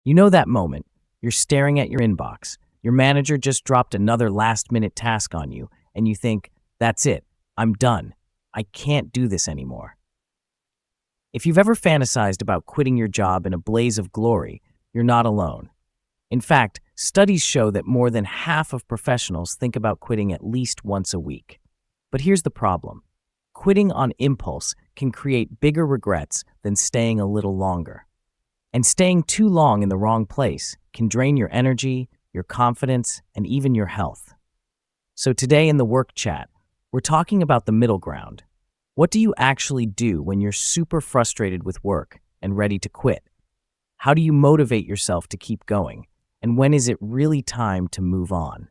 You know that moment. You're staring at your inbox. Your manager just dropped another last-minute task on you, and you think, that's it. I'm done. I can't do this anymore. If you've ever fantasized about quitting your job in a blaze of glory, you're not alone. In fact, studies show that more than half of professionals think about quitting at least once a week. But here's the problem. Quitting on impulse can create bigger regrets than staying a little longer. And staying too long in the wrong place can drain your energy, your confidence, and even your health. So today in the work chat, we're talking about the middle ground. What do you actually do when you're super frustrated with work and ready to quit? How do you motivate yourself to keep going? And when is it really time to move on?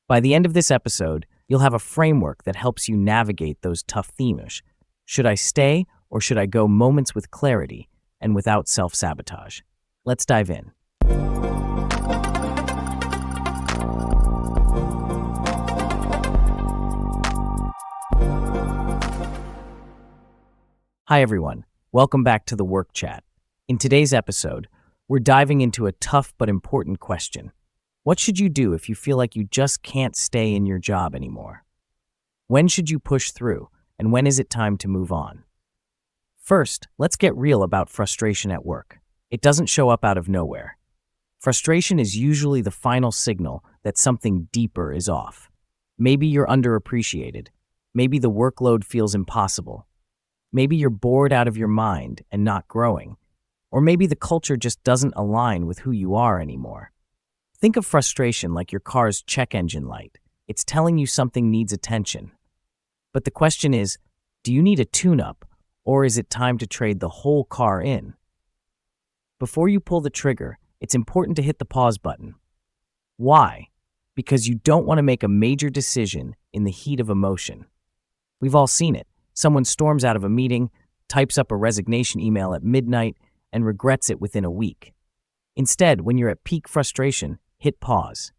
By the end of this episode, you'll have a framework that helps you navigate those tough themes. Should I stay or should I go? Moments with clarity and without self-sabotage. Let's dive in. Hi everyone, welcome back to the Work Chat. In today's episode, we're diving into a tough but important question. What should you do if you feel like you just can't stay in your job anymore? When should you push through, and when is it time to move on? First, let's get real about frustration at work. It doesn't show up out of nowhere. Frustration is usually the final signal that something deeper is off. Maybe you're underappreciated. Maybe the workload feels impossible. Maybe you're bored out of your mind and not growing. Or maybe the culture just doesn't align with who you are anymore. Think of frustration like your car's check engine light. It's telling you something needs attention. But the question is, do you need a tune-up, or is it time to trade the whole car in? Before you pull the trigger, it's important to hit the pause button. Why? Because you don't want to make a major decision in the heat of emotion. We've all seen it. Someone storms out of a meeting, types up a resignation email at midnight, and regrets it within a week. Instead, when you're at peak frustration, hit pause.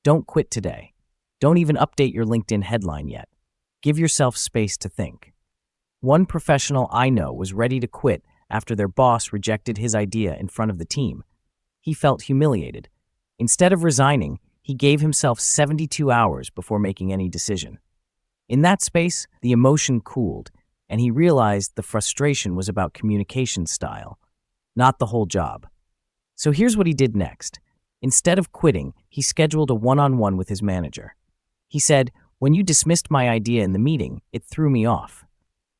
Don't quit today. Don't even update your LinkedIn headline yet. Give yourself space to think. One professional I know was ready to quit after their boss rejected his idea in front of the team. He felt humiliated. Instead of resigning, he gave himself 72 hours before making any decision. In that space, the emotion cooled, and he realized the frustration was about communication style, not the whole job. So here's what he did next. Instead of quitting, he scheduled a one-on-one with his manager. He said, "When you dismissed my idea in the meeting, it threw me off.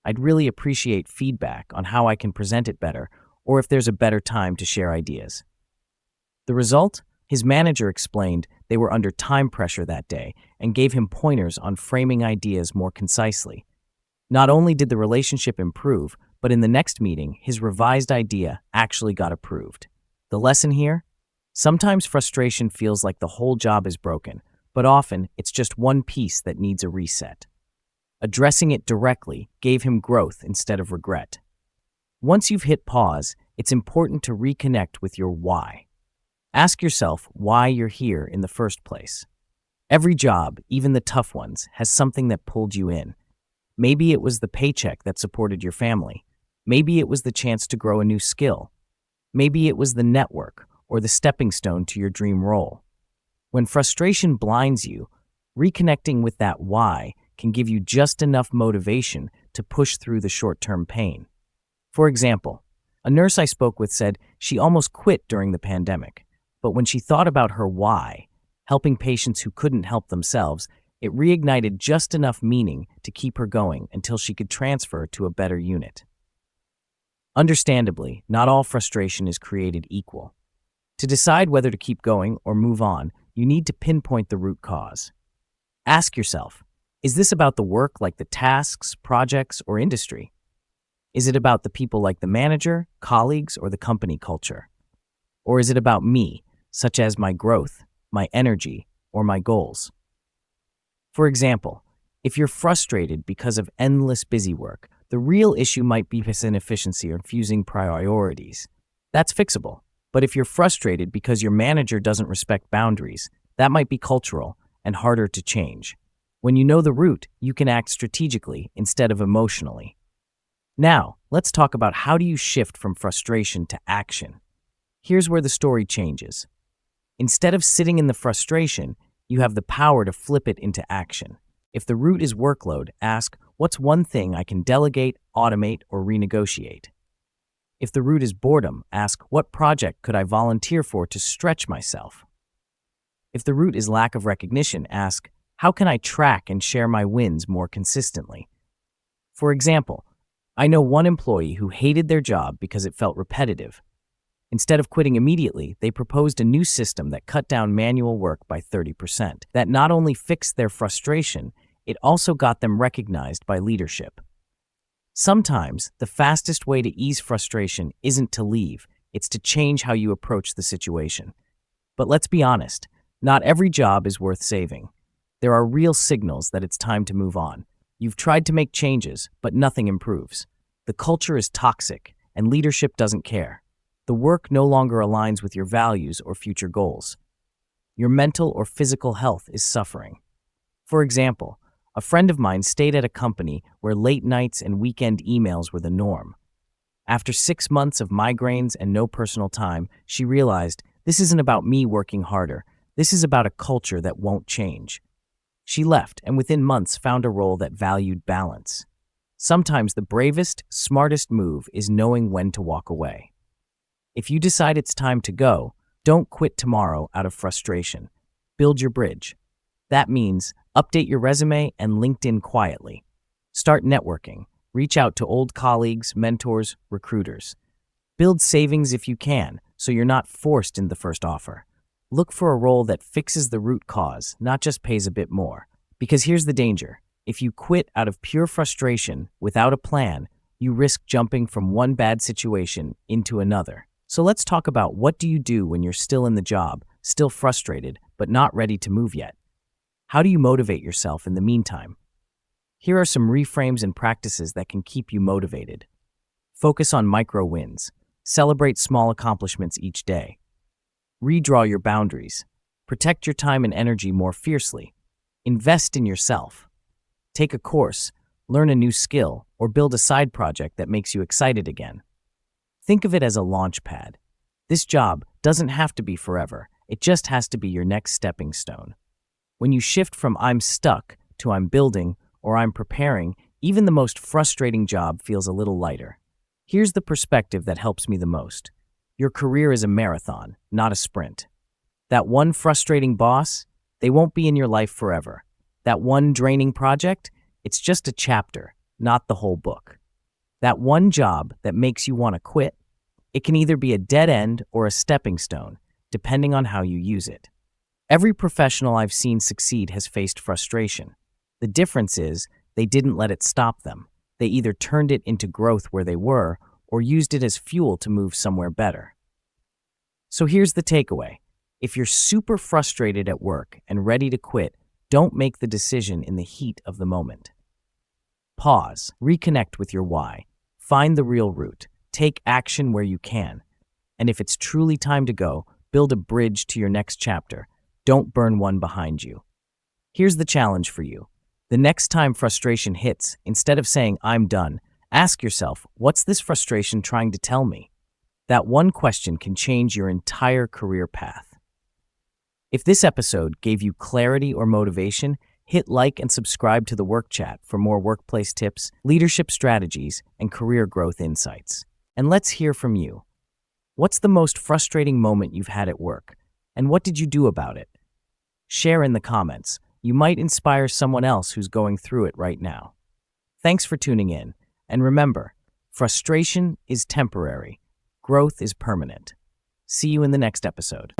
I'd really appreciate feedback on how I can present it better, or if there's a better time to share ideas." The result? His manager explained they were under time pressure that day and gave him pointers on framing ideas more concisely. Not only did the relationship improve, but in the next meeting, his revised idea actually got approved. The lesson here? Sometimes frustration feels like the whole job is broken, but often it's just one piece that needs a reset. Addressing it directly gave him growth instead of regret. Once you've hit pause, it's important to reconnect with your why. Ask yourself why you're here in the first place. Every job, even the tough ones, has something that pulled you in. Maybe it was the paycheck that supported your family. Maybe it was the chance to grow a new skill. Maybe it was the network or the stepping stone to your dream role. When frustration blinds you, reconnecting with that why can give you just enough motivation to push through the short-term pain. For example, a nurse I spoke with said she almost quit during the pandemic, but when she thought about her why, helping patients who couldn't help themselves, it reignited just enough meaning to keep her going until she could transfer to a better unit. Understandably, not all frustration is created equal. To decide whether to keep going or move on, you need to pinpoint the root cause. Ask yourself, is this about the work like the tasks, projects, or industry? Is it about the people like the manager, colleagues, or the company culture? Or is it about me, such as my growth, my energy, or my goals? For example, if you're frustrated because of endless busy work, the real issue might be inefficiency or confusing priorities. That's fixable. But if you're frustrated because your manager doesn't respect boundaries, that might be cultural and harder to change. When you know the root, you can act strategically instead of emotionally. Now, let's talk about how do you shift from frustration to action. Here's where the story changes. Instead of sitting in the frustration, you have the power to flip it into action. If the root is workload, ask, what's one thing I can delegate, automate, or renegotiate? If the root is boredom, ask, what project could I volunteer for to stretch myself? If the root is lack of recognition, ask, how can I track and share my wins more consistently? For example, I know one employee who hated their job because it felt repetitive. Instead of quitting immediately, they proposed a new system that cut down manual work by 30%. That not only fixed their frustration, it also got them recognized by leadership. Sometimes, the fastest way to ease frustration isn't to leave, it's to change how you approach the situation. But let's be honest, not every job is worth saving. There are real signals that it's time to move on. You've tried to make changes, but nothing improves. The culture is toxic, and leadership doesn't care. The work no longer aligns with your values or future goals. Your mental or physical health is suffering. For example, a friend of mine stayed at a company where late nights and weekend emails were the norm. After 6 months of migraines and no personal time, she realized, this isn't about me working harder. This is about a culture that won't change. She left and within months found a role that valued balance. Sometimes the bravest, smartest move is knowing when to walk away. If you decide it's time to go, don't quit tomorrow out of frustration. Build your bridge. That means update your resume and LinkedIn quietly. Start networking. Reach out to old colleagues, mentors, recruiters. Build savings if you can, so you're not forced into the first offer. Look for a role that fixes the root cause, not just pays a bit more. Because here's the danger. If you quit out of pure frustration without a plan, you risk jumping from one bad situation into another. So let's talk about, what do you do when you're still in the job, still frustrated, but not ready to move yet? How do you motivate yourself in the meantime? Here are some reframes and practices that can keep you motivated. Focus on micro wins. Celebrate small accomplishments each day. Redraw your boundaries. Protect your time and energy more fiercely. Invest in yourself. Take a course, learn a new skill, or build a side project that makes you excited again. Think of it as a launch pad. This job doesn't have to be forever. It just has to be your next stepping stone. When you shift from I'm stuck to I'm building or I'm preparing, even the most frustrating job feels a little lighter. Here's the perspective that helps me the most. Your career is a marathon, not a sprint. That one frustrating boss, they won't be in your life forever. That one draining project, it's just a chapter, not the whole book. That one job that makes you want to quit, it can either be a dead end or a stepping stone, depending on how you use it. Every professional I've seen succeed has faced frustration. The difference is, they didn't let it stop them. They either turned it into growth where they were, or used it as fuel to move somewhere better. So here's the takeaway. If you're super frustrated at work and ready to quit, don't make the decision in the heat of the moment. Pause, reconnect with your why, find the real root, take action where you can. And if it's truly time to go, build a bridge to your next chapter. Don't burn one behind you. Here's the challenge for you. The next time frustration hits, instead of saying, I'm done, ask yourself, what's this frustration trying to tell me? That one question can change your entire career path. If this episode gave you clarity or motivation, hit like and subscribe to the Work Chat for more workplace tips, leadership strategies, and career growth insights. And let's hear from you. What's the most frustrating moment you've had at work? And what did you do about it? Share in the comments. You might inspire someone else who's going through it right now. Thanks for tuning in. And remember, frustration is temporary. Growth is permanent. See you in the next episode.